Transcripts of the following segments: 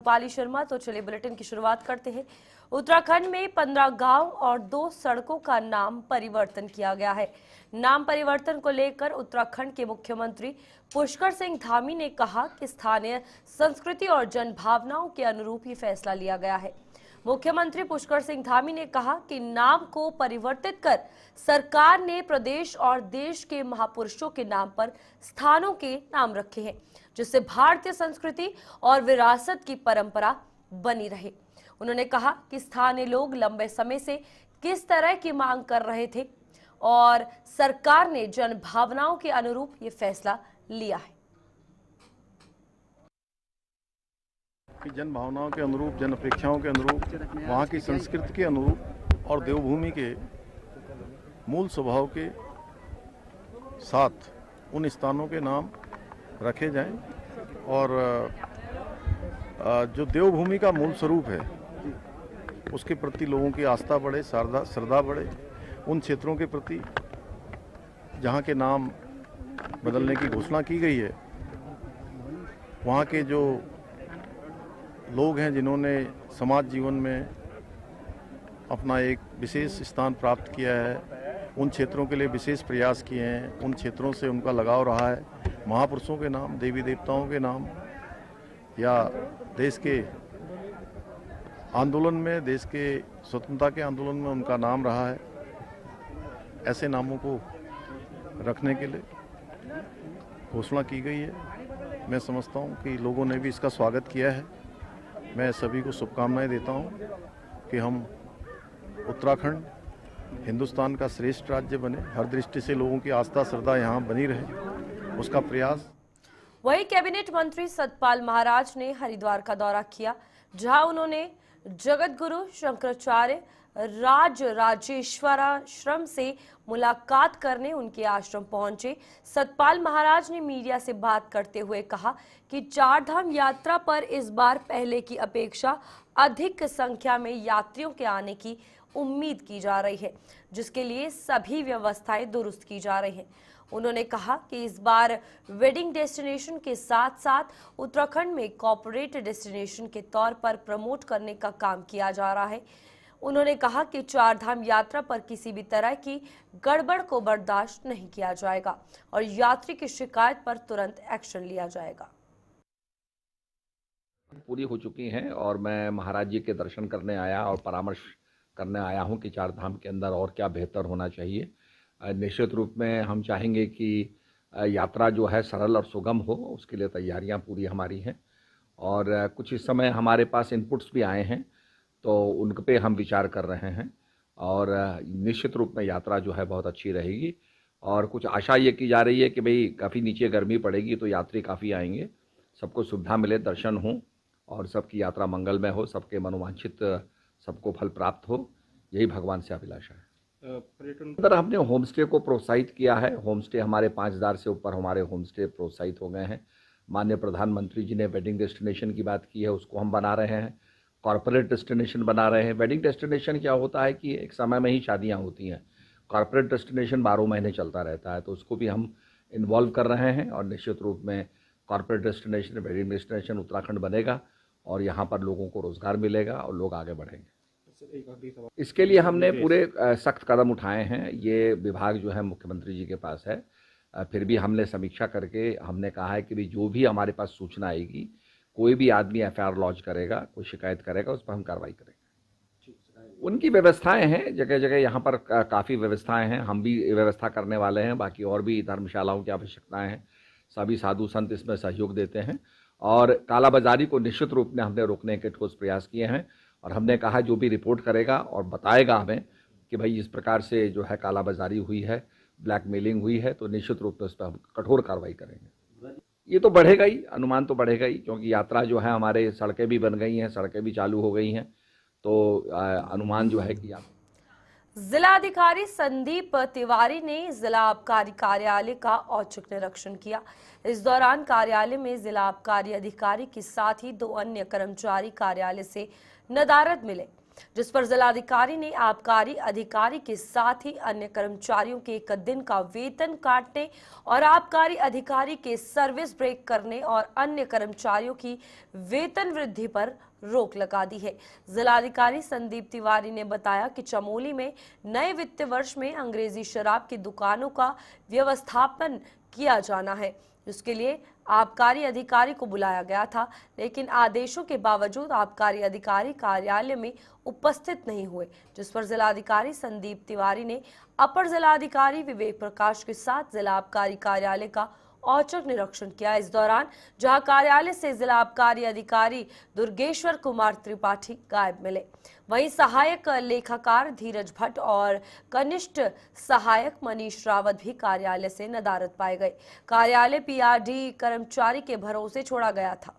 रूपाली शर्मा। तो चलिए बुलेटिन की शुरुआत करते हैं। उत्तराखंड में 15 गांव और 2 सड़कों का नाम परिवर्तन किया गया है। नाम परिवर्तन को लेकर उत्तराखंड के मुख्यमंत्री पुष्कर सिंह धामी ने कहा कि स्थानीय संस्कृति और जनभावनाओं के अनुरूप ये फैसला लिया गया है। मुख्यमंत्री पुष्कर सिंह धामी ने कहा कि नाम को परिवर्तित कर सरकार ने प्रदेश और देश के महापुरुषों के नाम पर स्थानों के नाम रखे हैं, जिससे भारतीय संस्कृति और विरासत की परंपरा बनी रहे। उन्होंने कहा कि स्थानीय लोग लंबे समय से किस तरह की मांग कर रहे थे और सरकार ने जन भावनाओं के अनुरूप ये फैसला लिया है। कि जन भावनाओं के अनुरूप, जन अपेक्षाओं के अनुरूप, वहाँ की संस्कृति के अनुरूप और देवभूमि के मूल स्वभाव के साथ उन स्थानों के नाम रखे जाएं और जो देवभूमि का मूल स्वरूप है उसके प्रति लोगों की आस्था बढ़े, श्रद्धा बढ़े। उन क्षेत्रों के प्रति जहाँ के नाम बदलने की घोषणा की गई है, वहाँ के जो लोग हैं जिन्होंने समाज जीवन में अपना एक विशेष स्थान प्राप्त किया है, उन क्षेत्रों के लिए विशेष प्रयास किए हैं, उन क्षेत्रों से उनका लगाव रहा है। महापुरुषों के नाम, देवी देवताओं के नाम या देश के आंदोलन में, देश के स्वतंत्रता के आंदोलन में उनका नाम रहा है, ऐसे नामों को रखने के लिए घोषणा की गई है। मैं समझता हूँ कि लोगों ने भी इसका स्वागत किया है। मैं सभी को शुभकामनाएं देता हूँ कि हम उत्तराखंड हिंदुस्तान का श्रेष्ठ राज्य बने, हर दृष्टि से लोगों की आस्था श्रद्धा यहाँ बनी रहे, उसका प्रयास। वहीं कैबिनेट मंत्री सतपाल महाराज ने हरिद्वार का दौरा किया, जहां उन्होंने जगत गुरु शंकराचार्य राजेश्वराश्रम से मुलाकात करने उनके आश्रम पहुंचे। सतपाल महाराज ने मीडिया से बात करते हुए कहा कि चारधाम यात्रा पर इस बार पहले की अपेक्षा अधिक संख्या में यात्रियों के आने की उम्मीद की जा रही है, जिसके लिए सभी व्यवस्थाएं दुरुस्त की जा रही हैं। उन्होंने कहा कि इस बार वेडिंग डेस्टिनेशन के साथ साथ उत्तराखंड में कॉर्पोरेट डेस्टिनेशन के तौर पर प्रमोट करने का काम किया जा रहा है। उन्होंने कहा कि चारधाम यात्रा पर किसी भी तरह की गड़बड़ को बर्दाश्त नहीं किया जाएगा और यात्री की शिकायत पर तुरंत एक्शन लिया जाएगा। पूरी हो चुकी हैं और मैं महाराज जी के दर्शन करने आया और परामर्श करने आया हूं कि चारधाम के अंदर और क्या बेहतर होना चाहिए। निश्चित रूप में हम चाहेंगे कि यात्रा जो है सरल और सुगम हो, उसके लिए तैयारियां पूरी हमारी हैं और कुछ इस समय हमारे पास इनपुट्स भी आए हैं, तो उन पे हम विचार कर रहे हैं और निश्चित रूप में यात्रा जो है बहुत अच्छी रहेगी। और कुछ आशा ये की जा रही है कि भाई काफ़ी नीचे गर्मी पड़ेगी तो यात्री काफ़ी आएंगे, सबको सुविधा मिले, दर्शन हो और सबकी यात्रा मंगलमय हो, सबके मनोवांछित सबको फल प्राप्त हो, यही भगवान से अभिलाषा है। अंदर हमने होम स्टे को प्रोत्साहित किया है। होम स्टे हमारे 5000 से ऊपर हमारे होम स्टे प्रोत्साहित हो गए हैं। माननीय प्रधानमंत्री जी ने वेडिंग डेस्टिनेशन की बात की है, उसको हम बना रहे हैं। कॉर्पोरेट डेस्टिनेशन बना रहे हैं। वेडिंग डेस्टिनेशन क्या होता है कि एक समय में ही शादियां होती हैं, कॉर्पोरेट डेस्टिनेशन 12 महीने चलता रहता है, तो उसको भी हम इन्वॉल्व कर रहे हैं और निश्चित रूप में corporate destination, wedding destination Uttarakhand बनेगा और यहाँ पर लोगों को रोजगार मिलेगा और लोग आगे बढ़ेंगे। इसके लिए हमने पूरे सख्त कदम उठाए हैं। ये विभाग जो है मुख्यमंत्री जी के पास है, फिर भी हमने समीक्षा करके हमने कहा है कि भाई जो भी हमारे पास सूचना आएगी, कोई भी आदमी एफआईआर लॉन्च करेगा, कोई शिकायत करेगा, उस पर हम कार्रवाई करेंगे। उनकी व्यवस्थाएं हैं, जगह जगह यहाँ पर काफ़ी व्यवस्थाएं हैं, हम भी व्यवस्था करने वाले हैं। बाकी और भी धर्मशालाओं की आवश्यकताएं हैं, सभी साधु संत इसमें सहयोग देते हैं और कालाबाजारी को निश्चित रूप में हमने रोकने के ठोस प्रयास किए हैं और हमने कहा जो भी रिपोर्ट करेगा और बताएगा हमें कि भाई इस प्रकार से जो है कालाबाजारी हुई है, ब्लैकमेलिंग हुई है, तो निश्चित रूप में उस पर हम कठोर कार्रवाई करेंगे। ये तो बढ़ेगा ही, अनुमान तो बढ़ेगा ही, क्योंकि यात्रा जो है हमारे सड़कें भी बन गई हैं, सड़कें भी चालू हो गई हैं, तो अनुमान जो है कि जिला अधिकारी संदीप तिवारी ने जिला आबकारी कार्यालय का औचक निरीक्षण किया। इस दौरान कार्यालय में जिला आबकारी अधिकारी के साथ ही 2 अन्य कर्मचारी कार्यालय से नदारद मिले। जिस पर जिलाधिकारी ने आबकारी अधिकारी के साथ ही अन्य कर्मचारियों के 1 दिन का वेतन काटने और आबकारी अधिकारी के सर्विस ब्रेक करने और अन्य कर्मचारियों की वेतन वृद्धि पर रोक लगा दी है। जिलाधिकारी संदीप तिवारी ने बताया कि चमोली में नए वित्त वर्ष में अंग्रेजी शराब की दुकानों का व्यवस्थापन किया जाना है, जिसके लिए आबकारी अधिकारी को बुलाया गया था, लेकिन आदेशों के बावजूद आबकारी अधिकारी कार्यालय में उपस्थित नहीं हुए, जिस पर जिलाधिकारी संदीप तिवारी ने अपर जिलाधिकारी विवेक प्रकाश के साथ जिला आबकारी कार्यालय का औचक निरीक्षण किया। इस दौरान जहां कार्यालय से जिला आबकारी अधिकारी दुर्गेश्वर कुमार त्रिपाठी गायब मिले, वहीं सहायक लेखाकार धीरज भट्ट और कनिष्ठ सहायक मनीष रावत भी कार्यालय से नदारद पाए गए। कार्यालय पीआरडी कर्मचारी के भरोसे छोड़ा गया था।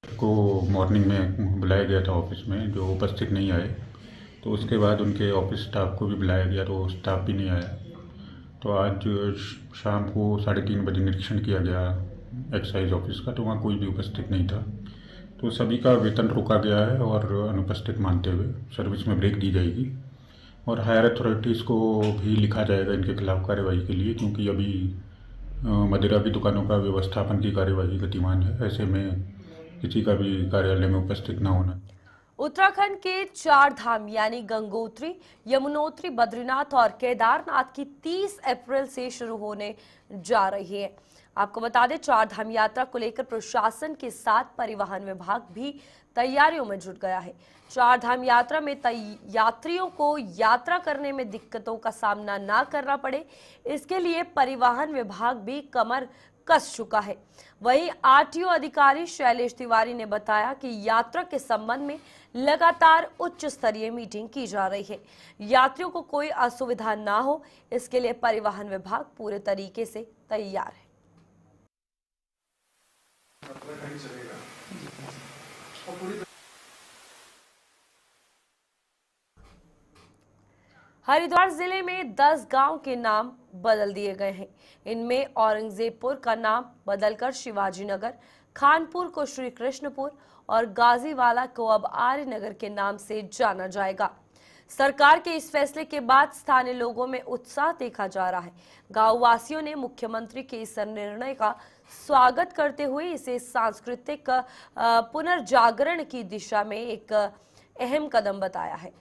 को मॉर्निंग में बुलाया गया था ऑफिस में, जो उपस्थित नहीं आए, तो उसके बाद उनके ऑफिस स्टाफ को भी बुलाया गया, तो स्टाफ भी नहीं आया। तो आज शाम को 3:30 बजे निरीक्षण किया गया एक्साइज ऑफिस का, तो वहाँ कोई भी उपस्थित नहीं था। तो सभी का वेतन रोका गया है और अनुपस्थित मानते हुए सर्विस में ब्रेक दी जाएगी और हायर अथॉरिटीज़ को भी लिखा जाएगा इनके खिलाफ कार्यवाही के लिए, क्योंकि अभी मदिरा की दुकानों का व्यवस्थापन की कार्यवाही गतिमान है। ऐसे में किसी का भी कार्यालय में उपस्थित न होना। उत्तराखंड के 4 धाम यानी गंगोत्री, यमुनोत्री, बद्रीनाथ और केदारनाथ की 30 अप्रैल से शुरू होने जा रही है। आपको बता दें, 4 धाम यात्रा को लेकर प्रशासन के साथ परिवहन विभाग भी तैयारियों में जुट गया है। 4 धाम यात्रा में यात्रियों को यात्रा करने में दिक्कतों का सामना ना करना पड़े, इसके लिए परिवहन विभाग भी कमर कस चुका है। वहीं आरटीओ अधिकारी शैलेश तिवारी ने बताया कि यात्रा के संबंध में लगातार उच्च स्तरीय मीटिंग की जा रही है। यात्रियों को कोई असुविधा ना हो, इसके लिए परिवहन विभाग पूरे तरीके से तैयार है। हरिद्वार जिले में 10 गांव के नाम बदल दिए गए हैं। इनमें औरंगजेबपुर का नाम बदलकर शिवाजी नगर, खानपुर को श्री कृष्णपुर और गाजीवाला को अब आर्य नगर के नाम से जाना जाएगा। सरकार के इस फैसले के बाद स्थानीय लोगों में उत्साह देखा जा रहा है। गांव वासियों ने मुख्यमंत्री के इस निर्णय का स्वागत करते हुए इसे सांस्कृतिक पुनर्जागरण की दिशा में एक अहम कदम बताया है।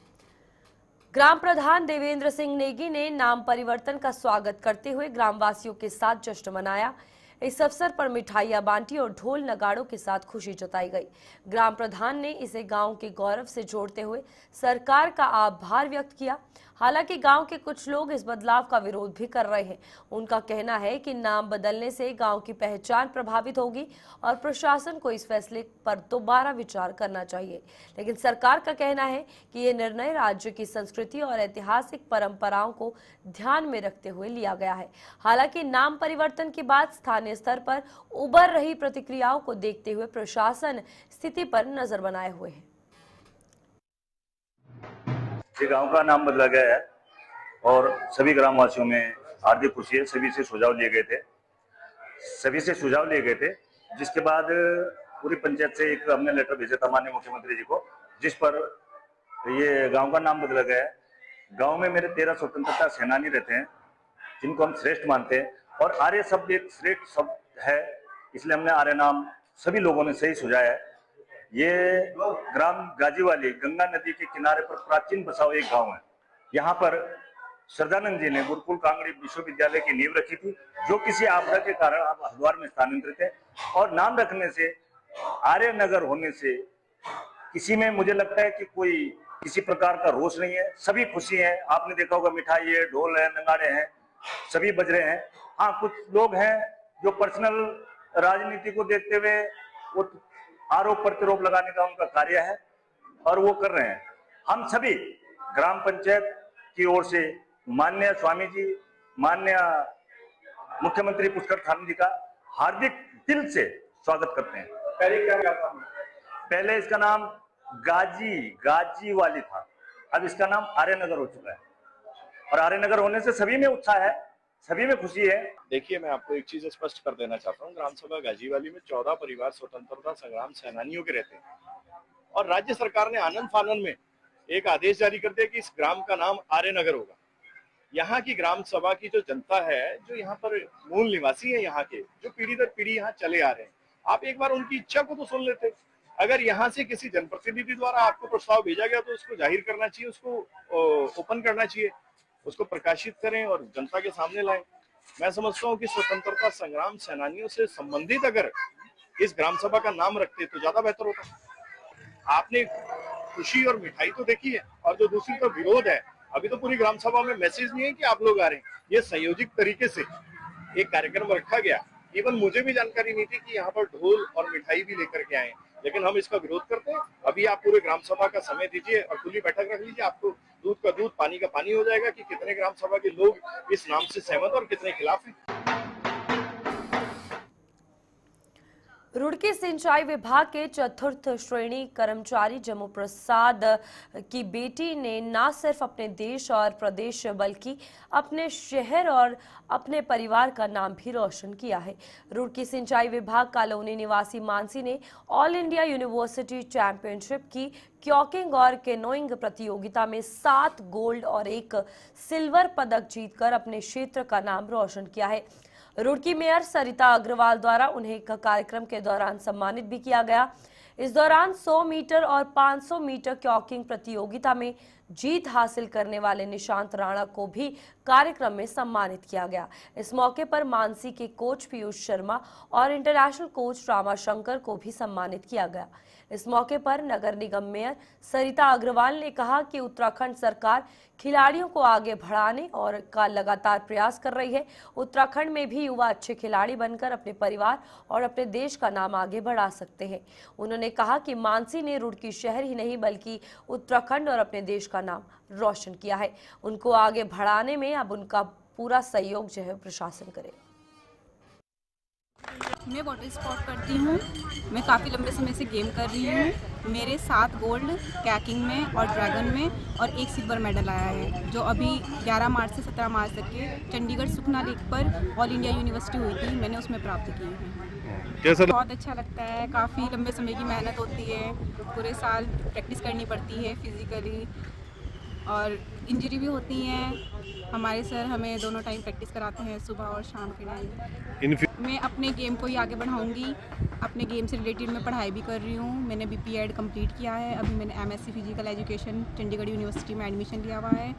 ग्राम प्रधान देवेंद्र सिंह नेगी ने नाम परिवर्तन का स्वागत करते हुए ग्रामवासियों के साथ जश्न मनाया। इस अवसर पर मिठाइयां बांटी और ढोल नगाड़ों के साथ खुशी जताई गई। ग्राम प्रधान ने इसे गांव के गौरव से जोड़ते हुए सरकार का आभार व्यक्त किया। हालांकि गांव के कुछ लोग इस बदलाव का विरोध भी कर रहे हैं। उनका कहना है कि नाम बदलने से गांव की पहचान प्रभावित होगी और प्रशासन को इस फैसले पर दोबारा विचार करना चाहिए। लेकिन सरकार का कहना है कि ये निर्णय राज्य की संस्कृति और ऐतिहासिक परंपराओं को ध्यान में रखते हुए लिया गया है। हालांकि नाम परिवर्तन के बाद स्थानीय स्तर पर उभर रही प्रतिक्रियाओं को देखते हुए प्रशासन स्थिति पर नजर बनाए हुए है। ये गांव का नाम बदला गया है और सभी ग्रामवासियों में हार्दिक खुशी है। सभी से सुझाव लिए गए थे, जिसके बाद पूरी पंचायत से एक हमने लेटर भेजा था माननीय मुख्यमंत्री जी को, जिस पर ये गांव का नाम बदला गया है। गांव में मेरे 13 स्वतंत्रता सेनानी रहते हैं, जिनको हम श्रेष्ठ मानते हैं, और आर्य शब्द एक श्रेष्ठ शब्द है, इसलिए हमने आर्य नाम सभी लोगों ने सही सुझाया है। ये ग्राम गाजीवाली गंगा नदी के किनारे पर प्राचीन बसा हुआ एक गांव है। यहाँ पर श्रद्धानंद जी ने गुरुकुल कांगड़ी विश्वविद्यालय की नींव रखी थी, जो किसी आपदा के कारण आप हरिद्वार में स्थानांतरित है। और नाम रखने से, आर्य नगर होने से किसी में मुझे लगता है कि कोई किसी प्रकार का रोष नहीं है, सभी खुशी हैं। आपने देखा होगा मिठाई है, ढोल है, नगाड़े हैं, सभी बज रहे हैं। हाँ, कुछ लोग हैं जो पर्सनल राजनीति को देखते हुए वो आरोप प्रत्यारोप लगाने का उनका कार्य है और वो कर रहे हैं। हम सभी ग्राम पंचायत की ओर से माननीय स्वामी जी, माननीय मुख्यमंत्री पुष्कर धामी जी का हार्दिक दिल से स्वागत करते हैं। पहले इसका नाम गाजीवाली था, अब इसका नाम आर्यनगर हो चुका है और आर्यनगर होने से सभी में उत्साह है, सभी में खुशी है। देखिए, मैं आपको एक चीज स्पष्ट कर देना चाहता हूँ। ग्राम सभा गाजीवाली में 14 परिवार स्वतंत्रता संग्राम सेनानियों के रहते हैं और राज्य सरकार ने आनंद फानन में एक आदेश जारी कर दिया कि इस ग्राम का नाम आर्यनगर होगा। यहाँ की ग्राम सभा की जो जनता है, जो यहाँ पर मूल निवासी है, यहाँ के जो पीढ़ी दर पीढ़ी यहाँ चले आ रहे हैं, आप एक बार उनकी इच्छा को तो सुन लेते। अगर यहाँ से किसी जनप्रतिनिधि द्वारा आपको प्रस्ताव भेजा गया तो उसको जाहिर करना चाहिए, उसको ओपन करना चाहिए, उसको प्रकाशित करें और जनता के सामने लाएं। मैं समझता हूँ कि स्वतंत्रता संग्राम सेनानियों से संबंधित अगर इस ग्राम सभा का नाम रखते तो ज्यादा बेहतर होता। आपने खुशी और मिठाई तो देखी है, और जो दूसरी तो विरोध है, अभी तो पूरी ग्राम सभा में मैसेज नहीं है कि आप लोग आ रहे हैं। ये संयोजित तरीके से एक कार्यक्रम रखा गया। इवन मुझे भी जानकारी नहीं थी कि यहाँ पर ढोल और मिठाई भी लेकर के आए, लेकिन हम इसका विरोध करते हैं। अभी आप पूरे ग्राम सभा का समय दीजिए और खुली बैठक रख लीजिए, आपको दूध का दूध पानी का पानी हो जाएगा कि कितने ग्राम सभा के लोग इस नाम से सहमत और कितने खिलाफ हैं। रुड़की सिंचाई विभाग के चतुर्थ श्रेणी कर्मचारी जम्मू प्रसाद की बेटी ने न सिर्फ अपने देश और प्रदेश बल्कि अपने शहर और अपने परिवार का नाम भी रोशन किया है। रुड़की सिंचाई विभाग कॉलोनी निवासी मानसी ने ऑल इंडिया यूनिवर्सिटी चैंपियनशिप की क्योकिंग और केनोइंग प्रतियोगिता में 7 गोल्ड और 1 सिल्वर पदक जीतकर अपने क्षेत्र का नाम रोशन किया है। रुड़की मेयर सरिता अग्रवाल द्वारा उन्हें एक कार्यक्रम के दौरान सम्मानित भी किया गया। इस दौरान 100 मीटर और 500 मीटर क्योकिंग प्रतियोगिता में जीत हासिल करने वाले निशांत राणा को भी कार्यक्रम में सम्मानित किया गया। इस मौके पर मानसी के कोच पीयूष शर्मा और इंटरनेशनल कोच रामा शंकर को भी सम्मानित किया गया। इस मौके पर नगर निगम मेयर सरिता अग्रवाल ने कहा कि उत्तराखंड सरकार खिलाड़ियों को आगे बढ़ाने और का लगातार प्रयास कर रही है। उत्तराखंड में भी युवा अच्छे खिलाड़ी बनकर अपने परिवार और अपने देश का नाम आगे बढ़ा सकते हैं। उन्होंने कहा कि मानसी ने रुड़की शहर ही नहीं बल्कि उत्तराखंड और अपने देश का नाम रोशन किया है। उनको आगे बढ़ाने में अब उनका पूरा सहयोग जो है प्रशासन करे। मैं वाटर स्पोर्ट करती हूँ। मैं काफ़ी लंबे समय से गेम कर रही हूँ। मेरे 7 गोल्ड कैकिंग में और ड्रैगन में और 1 सिल्वर मेडल आया है, जो अभी 11 मार्च से 17 मार्च तक के चंडीगढ़ सुखना लेक पर ऑल इंडिया यूनिवर्सिटी हुई थी, मैंने उसमें प्राप्त की है। कैसा? बहुत अच्छा लगता है। काफ़ी लंबे समय की मेहनत होती है, पूरे साल प्रैक्टिस करनी पड़ती है फिजिकली, और इंजरी भी होती हैं। हमारे सर हमें दोनों टाइम प्रैक्टिस कराते हैं, सुबह और शाम के टाइम। मैं अपने गेम को ही आगे बढ़ाऊंगी। अपने गेम से रिलेटेड मैं पढ़ाई भी कर रही हूँ। मैंने BPEd कंप्लीट किया है। अभी मैंने MSc physical education Chandigarh university में एडमिशन लिया हुआ है।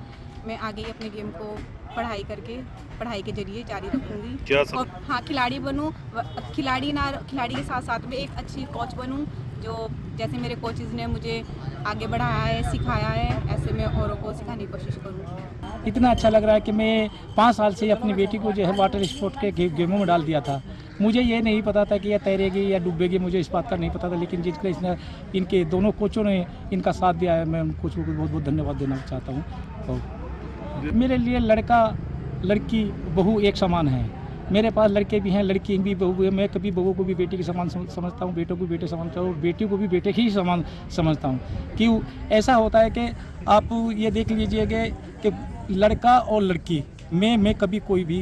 मैं आगे ही अपने गेम को पढ़ाई के जरिए जारी रखूँगी और हाँ, खिलाड़ी बनूँ। खिलाड़ी के साथ साथ में एक अच्छी कोच बनूँ, जो जैसे मेरे कोचेज़ ने मुझे आगे बढ़ाया है, सिखाया है, ऐसे मैं औरों को सिखाने की कोशिश करूँ। इतना अच्छा लग रहा है कि मैं 5 साल से अपनी बेटी को जो है वाटर स्पोर्ट के गेमों में डाल दिया था। मुझे ये नहीं पता था कि यह तैरेगी या डूबेगी, मुझे इस बात का नहीं पता था, लेकिन जिसके इसने इनके दोनों कोचों ने इनका साथ दिया है, मैं उन कोचों को बहुत बहुत धन्यवाद देना चाहता हूँ। और मेरे लिए लड़का लड़की बहू एक समान है। मेरे पास लड़के भी हैं, लड़की भी बहू है। मैं कभी बहू को भी बेटी के समान समझता हूँ, बेटों को भी बेटे समझता हूँ, और बेटी को भी बेटे ही समान समझता हूँ। क्यों ऐसा होता है कि आप ये देख लीजिएगा कि लड़का और लड़की में मैं कभी कोई भी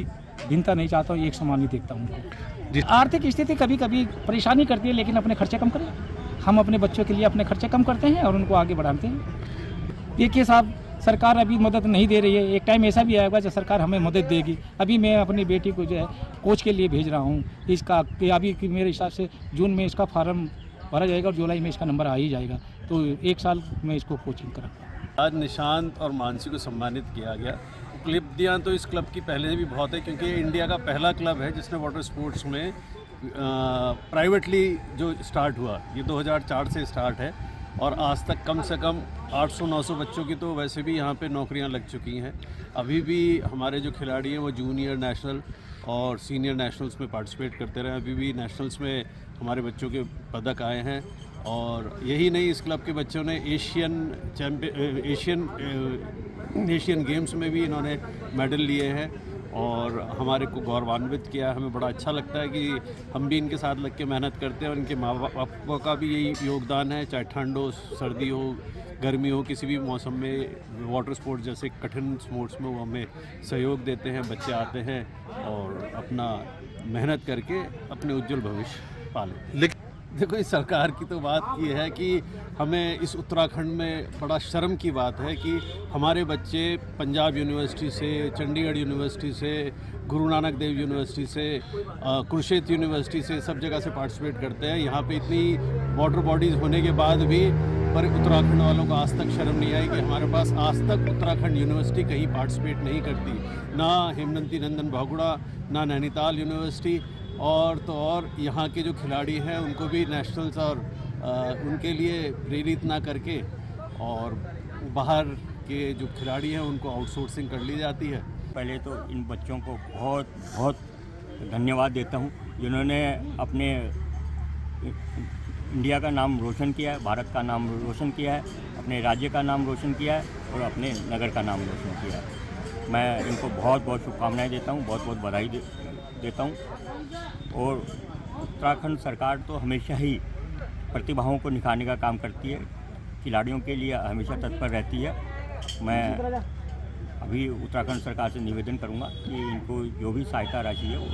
भिन्नता नहीं चाहता हूँ, एक समान ही देखता हूँ। आर्थिक स्थिति कभी कभी परेशानी करती है, लेकिन अपने खर्चे कम करें। हम अपने बच्चों के लिए अपने खर्चे कम करते हैं और उनको आगे बढ़ाते हैं। देखिए साहब, सरकार अभी मदद नहीं दे रही है। एक टाइम ऐसा भी आएगा जब सरकार हमें मदद देगी। अभी मैं अपनी बेटी को जो है कोच के लिए भेज रहा हूँ इसका, कि अभी कि मेरे हिसाब से जून में इसका फार्म भरा जाएगा और जुलाई में इसका नंबर आ ही जाएगा, तो 1 साल मैं इसको कोचिंग कराऊंगा। आज निशांत और मानसी को सम्मानित किया गया। उपलब्धियाँ तो इस क्लब की पहले से भी बहुत है, क्योंकि ये इंडिया का पहला क्लब है जिसने वाटर स्पोर्ट्स में प्राइवेटली जो स्टार्ट हुआ। ये 2004 से स्टार्ट है और आज तक कम से कम 800-900 बच्चों की तो वैसे भी यहाँ पे नौकरियाँ लग चुकी हैं। अभी भी हमारे जो खिलाड़ी हैं वो जूनियर नेशनल और सीनियर नेशनल्स में पार्टिसिपेट करते रहे। अभी भी नेशनल्स में हमारे बच्चों के पदक आए हैं, और यही नहीं, इस क्लब के बच्चों ने एशियन गेम्स में भी इन्होंने मेडल लिए हैं और हमारे को गौरवान्वित किया। हमें बड़ा अच्छा लगता है कि हम भी इनके साथ लग के मेहनत करते हैं, और इनके माँ बाप का भी यही योगदान है। चाहे ठंड हो, सर्दी हो, गर्मी हो, किसी भी मौसम में वाटर स्पोर्ट्स जैसे कठिन स्पोर्ट्स में वो हमें सहयोग देते हैं। बच्चे आते हैं और अपना मेहनत करके अपने उज्जवल भविष्य पालें। देखो, इस सरकार की तो बात ये है कि हमें इस उत्तराखंड में बड़ा शर्म की बात है कि हमारे बच्चे पंजाब यूनिवर्सिटी से, चंडीगढ़ यूनिवर्सिटी से, गुरु नानक देव यूनिवर्सिटी से, कुरुक्षेत्र यूनिवर्सिटी से, सब जगह से पार्टिसिपेट करते हैं। यहाँ पे इतनी वाटर बॉडीज़ होने के बाद भी पर उत्तराखंड वालों को आज तक शर्म नहीं आई कि हमारे पास आज तक उत्तराखंड यूनिवर्सिटी कहीं पार्टिसिपेट नहीं करती, ना हेमनंती नंदन बहुगुणा, ना नैनीताल यूनिवर्सिटी। और तो और यहाँ के जो खिलाड़ी हैं उनको भी नेशनल्स और उनके लिए प्रेरित ना करके और बाहर के जो खिलाड़ी हैं उनको आउटसोर्सिंग कर ली जाती है। पहले तो इन बच्चों को बहुत बहुत धन्यवाद देता हूँ जिन्होंने अपने इंडिया का नाम रोशन किया है, भारत का नाम रोशन किया है, अपने राज्य का नाम रोशन किया है और अपने नगर का नाम रोशन किया है। मैं इनको बहुत बहुत शुभकामनाएं देता हूँ, बहुत बहुत बधाई देता हूँ। और उत्तराखंड सरकार तो हमेशा ही प्रतिभाओं को निखारने का काम करती है, खिलाड़ियों के लिए हमेशा तत्पर रहती है। मैं अभी उत्तराखंड सरकार से निवेदन करूंगा कि इनको जो भी सहायता राशि है वो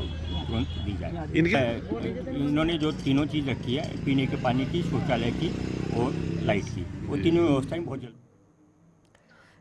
तुरंत दी जाए। इन्होंने जो तीनों चीज़ रखी है, पीने के पानी की, शौचालय की और लाइट की, वो तीनों व्यवस्थाएं बहुत जल्द।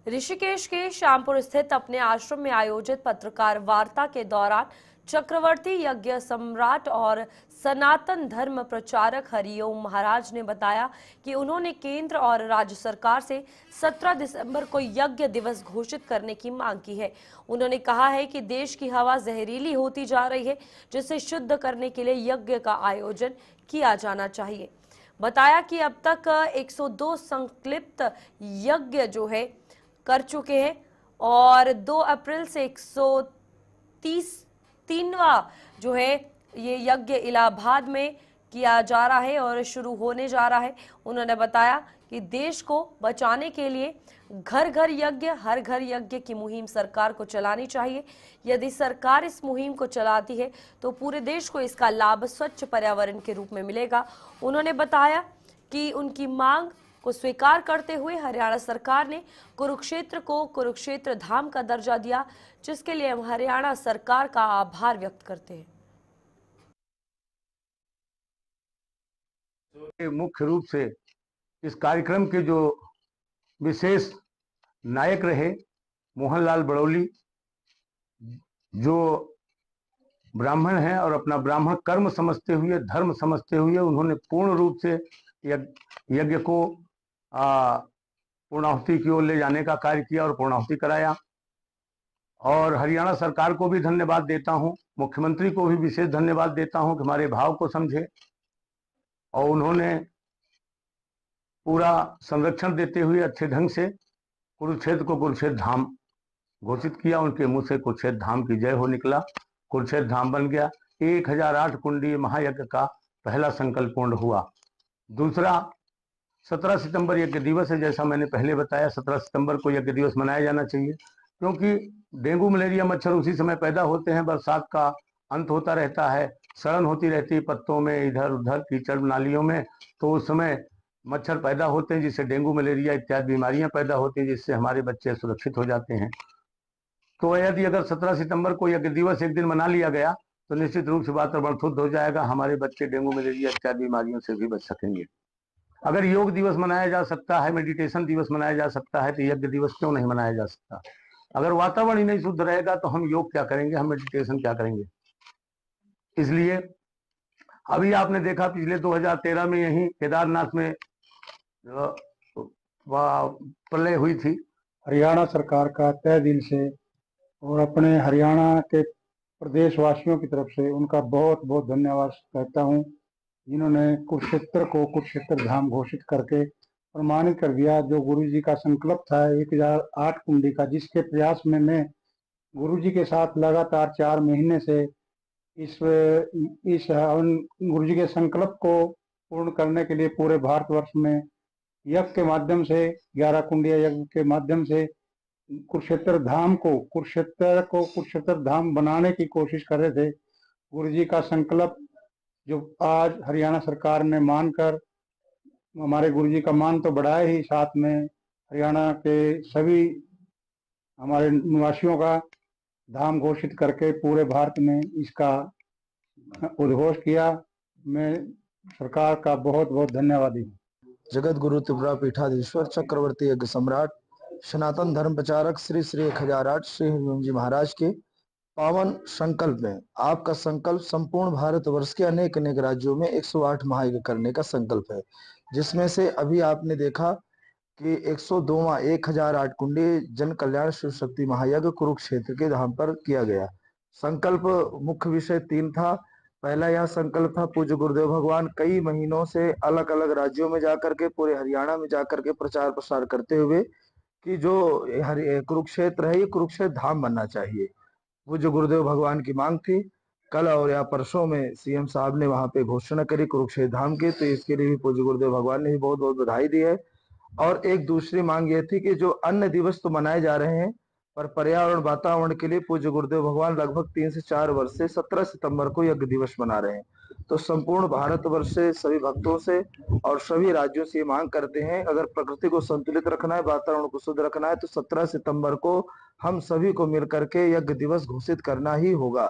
ऋषिकेश के श्यामपुर स्थित अपने आश्रम में आयोजित पत्रकार वार्ता के दौरान चक्रवर्ती यज्ञ सम्राट और सनातन धर्म प्रचारक हरिओम महाराज ने बताया कि उन्होंने केंद्र और राज्य सरकार से 17 दिसंबर को यज्ञ दिवस घोषित करने की मांग की है। उन्होंने कहा है कि देश की हवा जहरीली होती जा रही है, जिसे शुद्ध करने के लिए यज्ञ का आयोजन किया जाना चाहिए। बताया कि अब तक 102 संकल्पित यज्ञ जो है कर चुके हैं और 2 अप्रैल से 133वां जो है ये यज्ञ इलाहाबाद में किया जा रहा है और शुरू होने जा रहा है। उन्होंने बताया कि देश को बचाने के लिए घर घर यज्ञ, हर घर यज्ञ की मुहिम सरकार को चलानी चाहिए। यदि सरकार इस मुहिम को चलाती है तो पूरे देश को इसका लाभ स्वच्छ पर्यावरण के रूप में मिलेगा। उन्होंने बताया कि उनकी मांग को स्वीकार करते हुए हरियाणा सरकार ने कुरुक्षेत्र को कुरुक्षेत्र धाम का दर्जा दिया, जिसके लिए हम हरियाणा सरकार का आभार व्यक्त करते हैं। मुख्य रूप से इस कार्यक्रम के जो विशेष नायक रहे मोहनलाल बड़ौली, जो ब्राह्मण हैं और अपना ब्राह्मण कर्म समझते हुए, धर्म समझते हुए उन्होंने पूर्ण रूप से यज्ञ को पूर्णाहुति की ओर ले जाने का कार्य किया और पूर्णाहुति कराया। और हरियाणा सरकार को भी धन्यवाद देता हूं, मुख्यमंत्री को भी विशेष धन्यवाद देता हूं कि हमारे भाव को समझे और उन्होंने पूरा संरक्षण देते हुए अच्छे ढंग से कुरुक्षेत्र को कुरुक्षेत्र धाम घोषित किया। उनके मुंह से कुरुक्षेत्र धाम की जय हो निकला, कुरुक्षेत्र धाम बन गया। 1008 कुंडी महायज्ञ का पहला संकल्प पूर्ण हुआ। दूसरा 17 सितंबर यज्ञ दिवस है। जैसा मैंने पहले बताया, 17 सितंबर को यज्ञ दिवस मनाया जाना चाहिए, क्योंकि डेंगू मलेरिया मच्छर उसी समय पैदा होते हैं। बरसात का अंत होता रहता है, सड़न होती रहती है पत्तों में, इधर उधर कीचड़ नालियों में, तो उस समय मच्छर पैदा होते हैं, जिससे डेंगू मलेरिया इत्यादि बीमारियां पैदा होती हैं, जिससे हमारे बच्चे सुरक्षित हो जाते हैं। तो यदि अगर 17 सितंबर को यज्ञ दिवस एक दिन मना लिया गया तो निश्चित रूप से वातावरण शुद्ध हो जाएगा, हमारे बच्चे डेंगू मलेरिया इत्यादि बीमारियों से भी बच सकेंगे। अगर योग दिवस मनाया जा सकता है, मेडिटेशन दिवस मनाया जा सकता है, तो यज्ञ दिवस क्यों नहीं मनाया जा सकता? अगर वातावरण ही नहीं शुद्ध रहेगा तो हम योग क्या करेंगे, हम मेडिटेशन क्या करेंगे? इसलिए अभी आपने देखा पिछले 2013 में यही केदारनाथ में प्रलय हुई थी। हरियाणा सरकार का तहे दिल से और अपने हरियाणा के प्रदेशवासियों की तरफ से उनका बहुत बहुत धन्यवाद कहता हूँ, जिन्होंने कुरुक्षेत्र को कुरुक्षेत्र धाम घोषित करके प्रमाणित कर दिया। जो गुरुजी का संकल्प था 1008 कुंडी का, जिसके प्रयास में मैं गुरुजी के साथ लगातार 4 महीने से इस गुरुजी के संकल्प को पूर्ण करने के लिए पूरे भारतवर्ष में यज्ञ के माध्यम से, 11 कुंडिया यज्ञ के माध्यम से कुरुक्षेत्र धाम को कुरुक्षेत्र धाम बनाने की कोशिश कर रहे थे। गुरुजी का संकल्प जो आज हरियाणा सरकार ने मानकर, हमारे गुरुजी का मान तो बढ़ाया ही, साथ में हरियाणा के सभी हमारे निवासियों का धाम घोषित करके पूरे भारत में इसका उद्घोष किया। मैं सरकार का बहुत बहुत धन्यवादी हूँ। जगत गुरु त्रिपुरा पीठाधीश्वर चक्रवर्ती यज्ञ सम्राट सनातन धर्म प्रचारक श्री श्री 1008 श्री हरिओम जी महाराज के पावन संकल्प में आपका संकल्प संपूर्ण भारतवर्ष के अनेक अनेक राज्यों में 108 महायज्ञ करने का संकल्प है, जिसमें से अभी आपने देखा कि 102वां 1008 कुंडी जन कल्याण शिव शक्ति महायज्ञ कुरुक्षेत्र के धाम पर किया गया। संकल्प मुख्य विषय 3 था। पहला यह संकल्प था, पूज्य गुरुदेव भगवान कई महीनों से अलग अलग राज्यों में जाकर के, पूरे हरियाणा में जाकर के प्रचार प्रसार करते हुए कि जो कुरुक्षेत्र है ये कुरुक्षेत्र धाम बनना चाहिए। पूज्य गुरुदेव भगवान की मांग थी। कल और या परसों में सीएम साहब ने वहां पे घोषणा करी कुरुक्षेत्र धाम की, तो इसके लिए भी पूज्य गुरुदेव भगवान ने भी बहुत बहुत बधाई दी है। और एक दूसरी मांग ये थी कि जो अन्य दिवस तो मनाए जा रहे हैं, पर पर्यावरण वातावरण के लिए पूज्य गुरुदेव भगवान लगभग 3 से 4 वर्ष से 17 सितंबर को यज्ञ दिवस मना रहे हैं। तो संपूर्ण भारतवर्ष से सभी भक्तों से और सभी राज्यों से ये मांग करते हैं, अगर प्रकृति को संतुलित रखना है, वातावरण को शुद्ध रखना है, तो 17 सितंबर को हम सभी को मिलकर के यज्ञ दिवस घोषित करना ही होगा।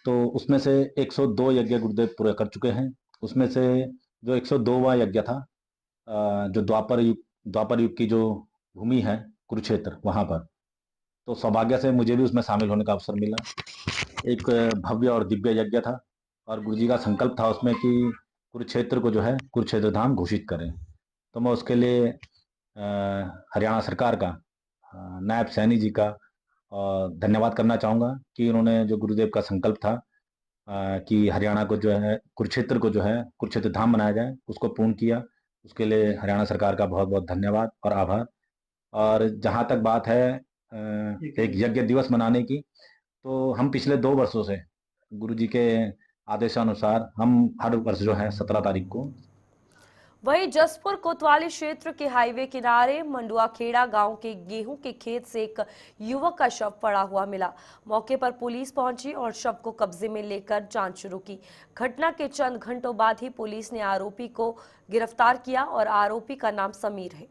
तो उसमें से 102 यज्ञ गुरुदेव पूरे कर चुके हैं। उसमें से जो 102वां यज्ञ था, जो द्वापर युग की जो भूमि है कुरुक्षेत्र, वहां पर, तो सौभाग्य से मुझे भी उसमें शामिल होने का अवसर मिला। एक भव्य और दिव्य यज्ञ था और गुरुजी का संकल्प था उसमें कि कुरुक्षेत्र को जो है कुरुक्षेत्र धाम घोषित करें। तो मैं उसके लिए हरियाणा सरकार का, नायब सैनी जी का धन्यवाद करना चाहूँगा कि उन्होंने जो गुरुदेव का संकल्प था कि हरियाणा को जो है कुरुक्षेत्र को जो है कुरुक्षेत्र धाम बनाया जाए, उसको पूर्ण किया। उसके लिए हरियाणा सरकार का बहुत बहुत धन्यवाद और आभार। और जहाँ तक बात है एक यज्ञ दिवस मनाने की, तो हम पिछले 2 वर्षों से गुरुजी के आदेशानुसार हम हर वर्ष जो है 17 तारीख को। वहीं जसपुर कोतवाली क्षेत्र के हाईवे किनारे मंडुआ खेड़ा गांव के गेहूं के खेत से एक युवक का शव पड़ा हुआ मिला। मौके पर पुलिस पहुंची और शव को कब्जे में लेकर जांच शुरू की। घटना के चंद घंटों बाद ही पुलिस ने आरोपी को गिरफ्तार किया और आरोपी का नाम समीर है।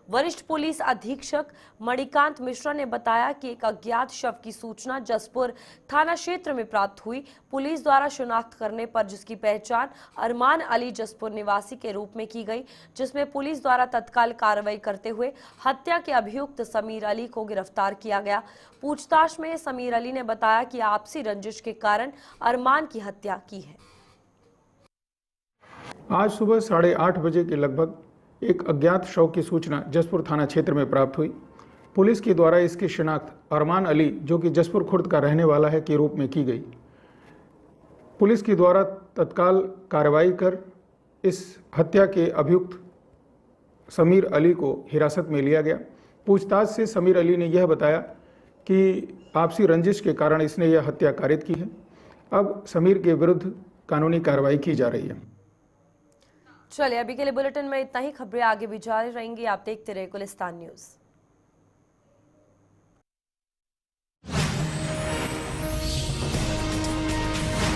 वरिष्ठ पुलिस अधीक्षक मणिकांत मिश्रा ने बताया कि एक अज्ञात शव की सूचना जसपुर थाना क्षेत्र में प्राप्त हुई। पुलिस द्वारा शिनाख्त करने पर जिसकी पहचान अरमान अली जसपुर निवासी के रूप में की गई, जिसमें पुलिस द्वारा तत्काल कार्रवाई करते हुए हत्या के अभियुक्त समीर अली को गिरफ्तार किया गया। पूछताछ में समीर अली ने बताया कि आपसी रंजिश के कारण अरमान की हत्या की है। आज सुबह 8:30 बजे के लगभग एक अज्ञात शव की सूचना जसपुर थाना क्षेत्र में प्राप्त हुई। पुलिस के द्वारा इसकी शिनाख्त अरमान अली, जो कि जसपुर खुर्द का रहने वाला है, के रूप में की गई। पुलिस के द्वारा तत्काल कार्रवाई कर इस हत्या के अभियुक्त समीर अली को हिरासत में लिया गया। पूछताछ से समीर अली ने यह बताया कि आपसी रंजिश के कारण इसने यह हत्या कारित की है। अब समीर के विरुद्ध कानूनी कार्रवाई की जा रही है। चलिए अभी के लिए बुलेटिन में इतना ही। खबरें आगे भी जारी रहेंगी। आप देखते रहिए गुलिस्तान न्यूज़।